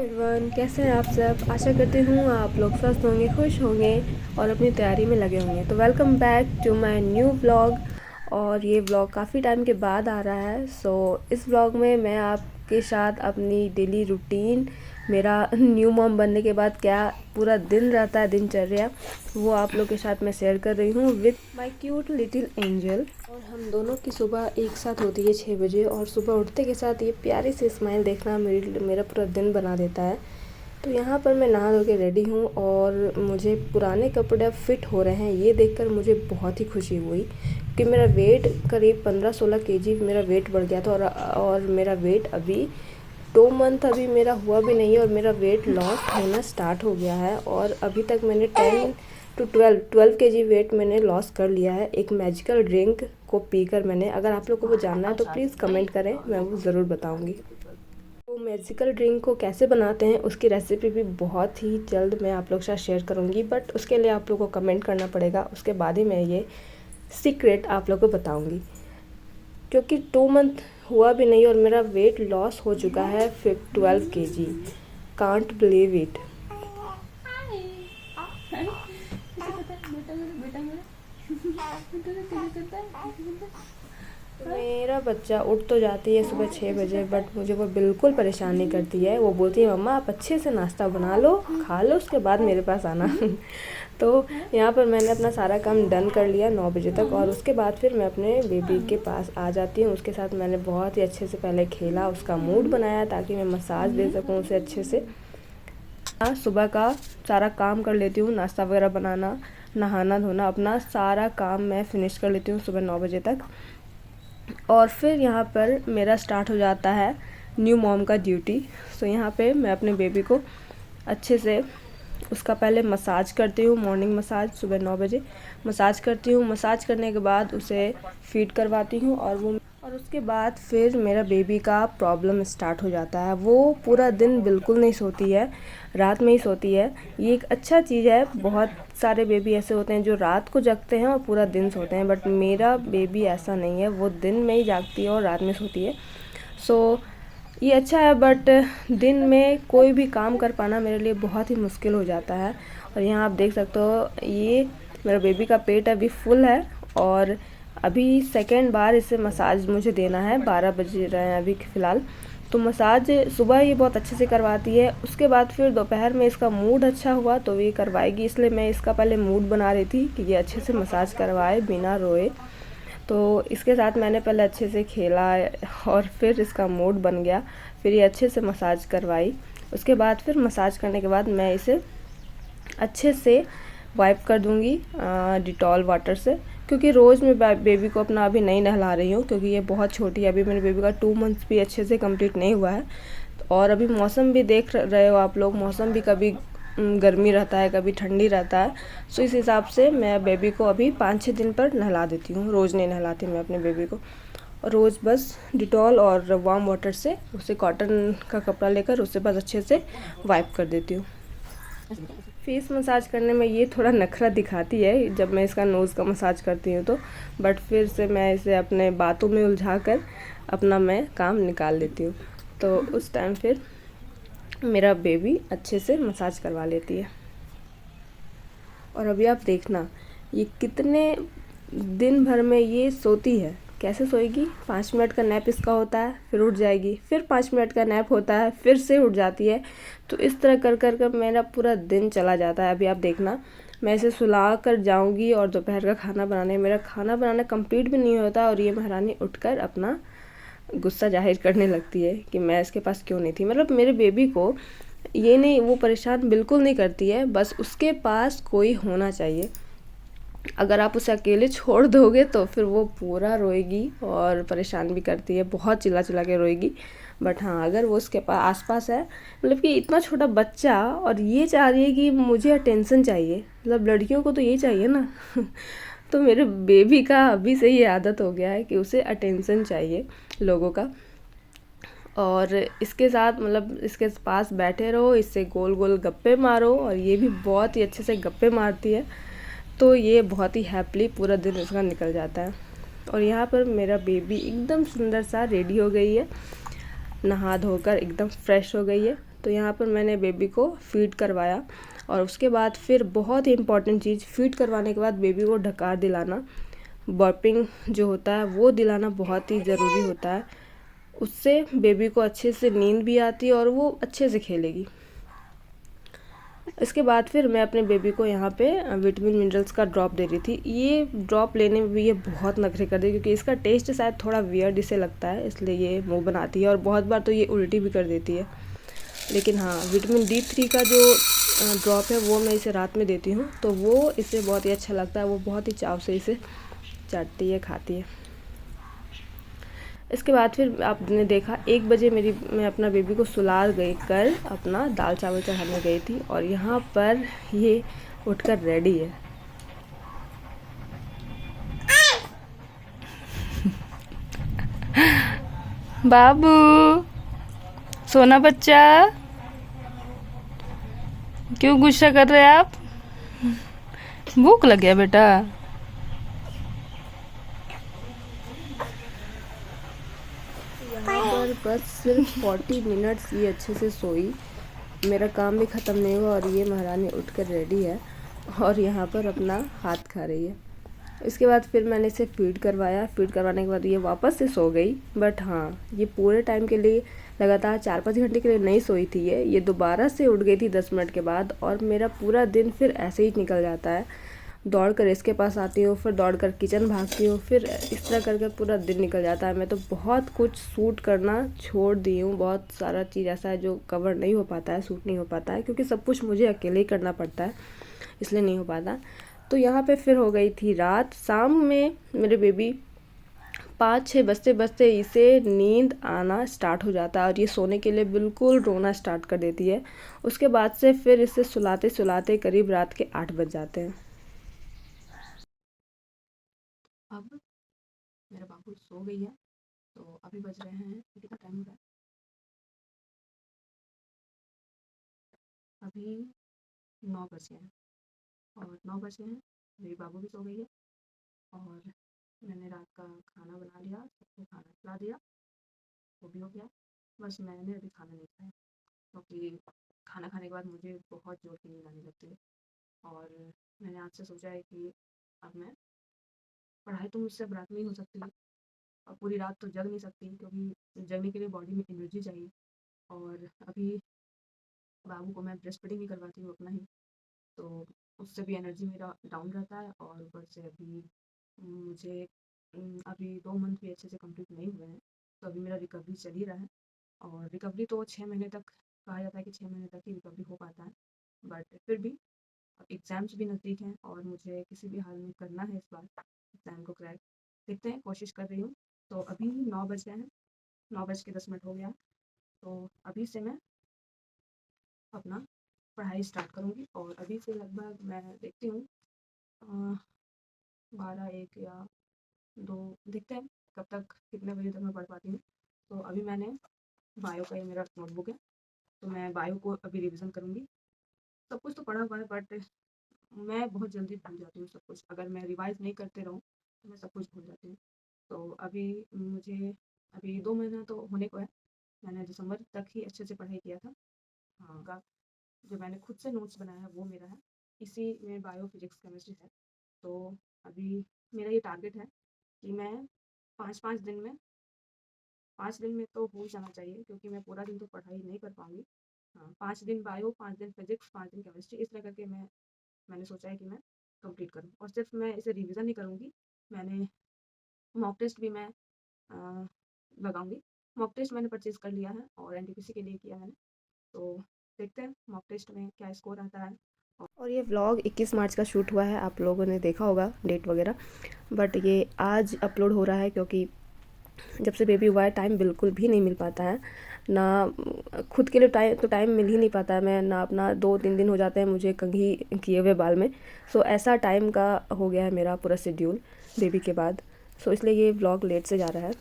Everyone, कैसे हैं आप सब। आशा करती हूँ आप लोग स्वस्थ होंगे, खुश होंगे और अपनी तैयारी में लगे होंगे। तो welcome back to my new vlog. और ये व्लॉग काफ़ी टाइम के बाद आ रहा है। इस व्लॉग में मैं आपके साथ अपनी डेली रूटीन, मेरा न्यू मॉम बनने के बाद क्या पूरा दिन रहता है, दिनचर्या, वो आप लोग के साथ मैं शेयर कर रही हूँ with my cute little angel. और हम दोनों की सुबह एक साथ होती है 6 बजे, और सुबह उठते के साथ ये प्यारी सी स्माइल देखना मेरा पूरा दिन बना देता है। तो यहाँ पर मैं नहा धो के रेडी हूँ और मुझे पुराने कपड़े अब फिट हो रहे हैं, ये देखकर मुझे बहुत ही खुशी हुई कि मेरा वेट करीब 15-16 केजी मेरा वेट बढ़ गया था। और मेरा वेट अभी 2 मंथ अभी मेरा हुआ भी नहीं है और मेरा वेट लॉस होना स्टार्ट हो गया है। और अभी तक मैंने 10 to 12 केजी वेट मैंने लॉस कर लिया है, एक मैजिकल ड्रिंक को पीकर मैंने। अगर आप लोगों को जानना है तो प्लीज़ कमेंट करें, मैं वो ज़रूर बताऊंगी। वो मैजिकल ड्रिंक को कैसे बनाते हैं उसकी रेसिपी भी बहुत ही जल्द मैं आप लोग के साथ शेयर करूंगी, बट उसके लिए आप लोगों को कमेंट करना पड़ेगा, उसके बाद ही मैं ये सीक्रेट आप लोगों को बताऊंगी। क्योंकि 2 मंथ हुआ भी नहीं और मेरा वेट लॉस हो चुका है 12 केजी। Can't believe it. मेरा बच्चा उठ तो जाती है सुबह 6 बजे, बट मुझे वो बिल्कुल परेशान नहीं करती है। वो बोलती है मम्मा आप अच्छे से नाश्ता बना लो, खा लो, उसके बाद मेरे पास आना। तो यहाँ पर मैंने अपना सारा काम डन कर लिया 9 बजे तक, और उसके बाद फिर मैं अपने बेबी के पास आ जाती हूँ। उसके साथ मैंने बहुत ही अच्छे से पहले खेला, उसका मूड बनाया ताकि मैं मसाज दे सकूँ उसे अच्छे से। सुबह का सारा काम कर लेती हूँ, नाश्ता वगैरह बनाना, नहाना धोना, अपना सारा काम मैं फिनिश कर लेती हूँ सुबह 9 बजे तक। और फिर यहाँ पर मेरा स्टार्ट हो जाता है न्यू मॉम का ड्यूटी। यहाँ पे मैं अपने बेबी को अच्छे से उसका पहले मसाज करती हूँ, मॉर्निंग मसाज सुबह 9 बजे मसाज करती हूँ। मसाज करने के बाद उसे फीड करवाती हूँ और उसके बाद फिर मेरा बेबी का प्रॉब्लम स्टार्ट हो जाता है। वो पूरा दिन बिल्कुल नहीं सोती है, रात में ही सोती है। ये एक अच्छा चीज़ है, बहुत सारे बेबी ऐसे होते हैं जो रात को जगते हैं और पूरा दिन सोते हैं, बट मेरा बेबी ऐसा नहीं है, वो दिन में ही जागती है और रात में सोती है। ये अच्छा है, बट दिन में कोई भी काम कर पाना मेरे लिए बहुत ही मुश्किल हो जाता है। और यहाँ आप देख सकते हो ये मेरा बेबी का पेट अभी फुल है और अभी सेकेंड बार इसे मसाज मुझे देना है। 12 बज रहे हैं अभी फ़िलहाल। तो मसाज सुबह ये बहुत अच्छे से करवाती है, उसके बाद फिर दोपहर में इसका मूड अच्छा हुआ तो ये करवाएगी, इसलिए मैं इसका पहले मूड बना रही थी कि ये अच्छे से मसाज करवाए बिना रोए। तो इसके साथ मैंने पहले अच्छे से खेला और फिर इसका मूड बन गया, फिर ये अच्छे से मसाज करवाई। उसके बाद फिर मसाज करने के बाद मैं इसे अच्छे से वाइप कर दूंगी डिटॉल वाटर से, क्योंकि रोज़ मैं बेबी को अपना अभी नहीं नहला रही हूँ, क्योंकि ये बहुत छोटी है। अभी मेरे बेबी का 2 मंथ्स भी अच्छे से कंप्लीट नहीं हुआ है। और अभी मौसम भी देख रहे हो आप लोग, मौसम भी कभी गर्मी रहता है, कभी ठंडी रहता है। इस हिसाब से मैं बेबी को अभी 5-6 दिन पर नहला देती हूँ, रोज़ नहीं नहलाती मैं अपने बेबी को। रोज़ बस डिटॉल और वार्म वाटर से उसे कॉटन का कपड़ा लेकर उससे बस अच्छे से वाइप कर देती हूँ। फेस मसाज करने में ये थोड़ा नखरा दिखाती है जब मैं इसका नोज़ का मसाज करती हूँ तो, बट फिर से मैं इसे अपने बातों में उलझा कर अपना मैं काम निकाल लेती हूँ। तो उस टाइम फिर मेरा बेबी अच्छे से मसाज करवा लेती है। और अभी आप देखना ये कितने दिन भर में ये सोती है, कैसे सोएगी। 5 मिनट का नैप इसका होता है, फिर उठ जाएगी, फिर 5 मिनट का नैप होता है, फिर से उठ जाती है। तो इस तरह कर कर कर मेरा पूरा दिन चला जाता है। अभी आप देखना मैं इसे सुला कर जाऊंगी और दोपहर का खाना बनाने, मेरा खाना बनाना कंप्लीट भी नहीं होता और ये महारानी उठकर अपना गुस्सा जाहिर करने लगती है कि मैं इसके पास क्यों नहीं थी। मतलब मेरे बेबी को ये नहीं, वो परेशान बिल्कुल नहीं करती है, बस उसके पास कोई होना चाहिए। अगर आप उसे अकेले छोड़ दोगे तो फिर वो पूरा रोएगी और परेशान भी करती है, बहुत चिल्ला चिल्ला के रोएगी। बट हाँ, अगर वो उसके पास आसपास है, मतलब कि इतना छोटा बच्चा और ये चाह रही है कि मुझे अटेंशन चाहिए, मतलब लड़कियों को तो ये चाहिए ना। तो मेरे बेबी का अभी से ये आदत हो गया है कि उसे अटेंशन चाहिए लोगों का। और इसके साथ मतलब इसके पास बैठे रहो, इससे गोल गोल गप्पे मारो, और ये भी बहुत ही अच्छे से गप्पे मारती है। तो ये बहुत ही हैप्पली पूरा दिन इसका निकल जाता है। और यहाँ पर मेरा बेबी एकदम सुंदर सा रेडी हो गई है, नहा धोकर एकदम फ्रेश हो गई है तो यहाँ पर मैंने बेबी को फीड करवाया और उसके बाद फिर बहुत ही इम्पॉर्टेंट चीज़, फीड करवाने के बाद बेबी को ढकार दिलाना, बर्पिंग जो होता है वो दिलाना बहुत ही ज़रूरी होता है। उससे बेबी को अच्छे से नींद भी आती है और वो अच्छे से खेलेगी। इसके बाद फिर मैं अपने बेबी को यहाँ पे विटामिन मिनरल्स का ड्रॉप दे रही थी। ये ड्रॉप लेने में भी ये बहुत नखरे कर दी क्योंकि इसका टेस्ट शायद थोड़ा वियर्ड इसे लगता है, इसलिए ये मुँह बनाती है और बहुत बार तो ये उल्टी भी कर देती है। लेकिन हाँ, विटामिन D3 का जो ड्रॉप है वो मैं इसे रात में देती हूँ, तो वो इसे बहुत ही अच्छा लगता है। वो बहुत ही चाव से इसे चाटती है, खाती है। इसके बाद फिर आपने देखा 1 बजे मैं अपना बेबी को सुला गई कर अपना दाल चावल चढ़ाने गई थी और यहाँ पर ये उठकर रेडी है। बाबू सोना बच्चा, क्यों गुस्सा कर रहे हैं आप? भूख लग गया बेटा? यहाँ पर बस सिर्फ 40 मिनट्स ये अच्छे से सोई, मेरा काम भी ख़त्म नहीं हुआ और ये महारानी उठकर रेडी है और यहाँ पर अपना हाथ खा रही है। इसके बाद फिर मैंने इसे फीड करवाया। फीड करवाने के बाद ये वापस से सो गई। बट हाँ, ये पूरे टाइम के लिए लगातार 4-5 घंटे के लिए नहीं सोई थी। ये दोबारा से उठ गई थी 10 मिनट के बाद और मेरा पूरा दिन फिर ऐसे ही निकल जाता है। दौड़ कर इसके पास आती हूँ, फिर दौड़ कर किचन भागती हूँ, फिर इस तरह करके पूरा दिन निकल जाता है। मैं तो बहुत कुछ शूट करना छोड़ दी हूँ। बहुत सारा चीज़ ऐसा है जो कवर नहीं हो पाता है, शूट नहीं हो पाता है, क्योंकि सब कुछ मुझे अकेले ही करना पड़ता है, इसलिए नहीं हो पाता। तो यहाँ पे फिर हो गई थी रात। शाम में मेरे बेबी 5-6 बजते बजते इसे नींद आना स्टार्ट हो जाता है और ये सोने के लिए बिल्कुल रोना स्टार्ट कर देती है। उसके बाद से फिर इसे सुलाते सुलाते करीब रात के 8 बज जाते हैं। अब मेरा बाबू सो गई है, तो अभी बज रहे हैं, कितना टाइम हो रहा है? अभी 9 बजे हैं और 9 बजे हैं, मेरी बाबू भी सो गई है और मैंने रात का खाना बना लिया, सबको खाना खिला दिया, वो भी हो गया। बस मैंने अभी खाना नहीं खाया क्योंकि खाना खाने के बाद मुझे बहुत ज़ोर की नींद आने लगती है और मैंने आज से सोचा है कि अब मैं पढ़ाई तो मुझसे अब रात में ही हो सकती है और पूरी रात तो जग नहीं सकती क्योंकि जगने के लिए बॉडी में एनर्जी चाहिए। और अभी बाबू को मैं ब्रेस्ट फीडिंग भी करवाती हूँ अपना ही, तो उससे भी एनर्जी मेरा डाउन रहता है और ऊपर से अभी मुझे अभी 2 मंथ भी अच्छे से कंप्लीट नहीं हुए हैं, तो अभी मेरा रिकवरी चल ही रहा है। और रिकवरी तो 6 महीने तक कहा जाता है कि 6 महीने तक ही रिकवरी हो पाता है, बट फिर भी एग्ज़ाम्स भी नज़दीक हैं और मुझे किसी भी हाल में करना है इस बार एग्ज़ाम को क्रैक। देखते हैं, कोशिश कर रही हूँ। तो अभी 9 बज गए हैं, 9:10 हो गया, तो अभी से मैं अपना पढ़ाई स्टार्ट करूँगी और अभी से लगभग मैं देखती हूँ 12-1 या 2, देखते हैं कब तक, कितने बजे तक मैं पढ़ पाती हूँ। तो अभी मैंने बायो का ये मेरा नोटबुक है, तो मैं बायो को अभी रिविज़न करूँगी। सब कुछ तो पढ़ा हुआ है बट मैं बहुत जल्दी भूल जाती हूँ सब कुछ। अगर मैं रिवाइज़ नहीं करते रहूँ तो मैं सब कुछ भूल जाती हूँ। तो अभी मुझे अभी 2 महीना तो होने को है। मैंने दिसंबर तक ही अच्छे से पढ़ाई किया था। हाँ, का जो मैंने खुद से नोट्स बनाया है वो मेरा है। इसी में बायो, फिज़िक्स, केमिस्ट्री है। तो अभी मेरा ये टारगेट है कि मैं 5-5 दिन में 5 दिन में तो हो ही जाना चाहिए क्योंकि मैं पूरा दिन तो पढ़ाई नहीं कर पाऊँगी। हाँ, 5 दिन बायो, 5 दिन फिज़िक्स, 5 दिन केमिस्ट्री, इस तरह करके मैंने सोचा है कि मैं कंप्लीट करूँ और सिर्फ मैं इसे रिवीजन नहीं करूँगी, मैंने मॉक टेस्ट भी मैं लगाऊंगी। मॉक टेस्ट मैंने परचेज़ कर लिया है और एनटीपीसी के लिए किया मैंने, तो देखते हैं मॉक टेस्ट में क्या स्कोर आता है। और ये व्लॉग 21 मार्च का शूट हुआ है, आप लोगों ने देखा होगा डेट वगैरह, बट ये आज अपलोड हो रहा है क्योंकि जब से बेबी हुआ है टाइम बिल्कुल भी नहीं मिल पाता है ना, खुद के लिए टाइम मिल ही नहीं पाता है। मैं ना अपना 2-3 दिन हो जाते हैं मुझे कंघी किए हुए बाल में, सो ऐसा टाइम का हो गया है मेरा पूरा शेड्यूल बेबी के बाद, सो इसलिए ये व्लॉग लेट से जा रहा है।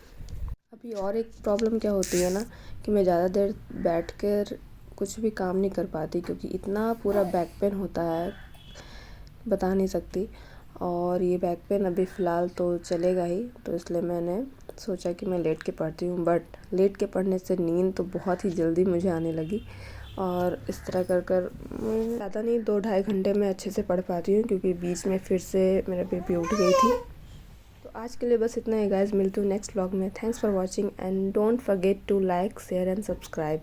अभी और एक प्रॉब्लम क्या होती है ना कि मैं ज़्यादा देर बैठ कर कुछ भी काम नहीं कर पाती क्योंकि इतना पूरा बैक पेन होता है, बता नहीं सकती। और ये बैक पेन अभी फ़िलहाल तो चलेगा ही, तो इसलिए मैंने सोचा कि मैं लेट के पढ़ती हूँ, बट लेट के पढ़ने से नींद तो बहुत ही जल्दी मुझे आने लगी और इस तरह कर कर ज़्यादा नहीं 2-2.5 घंटे में अच्छे से पढ़ पाती हूँ, क्योंकि बीच में फिर से मेरा बेबी उठ गई थी। तो आज के लिए बस इतना ही गाइस, मिलती हूँ नेक्स्ट व्लॉग में। Thanks for watching and don't forget to like share and subscribe.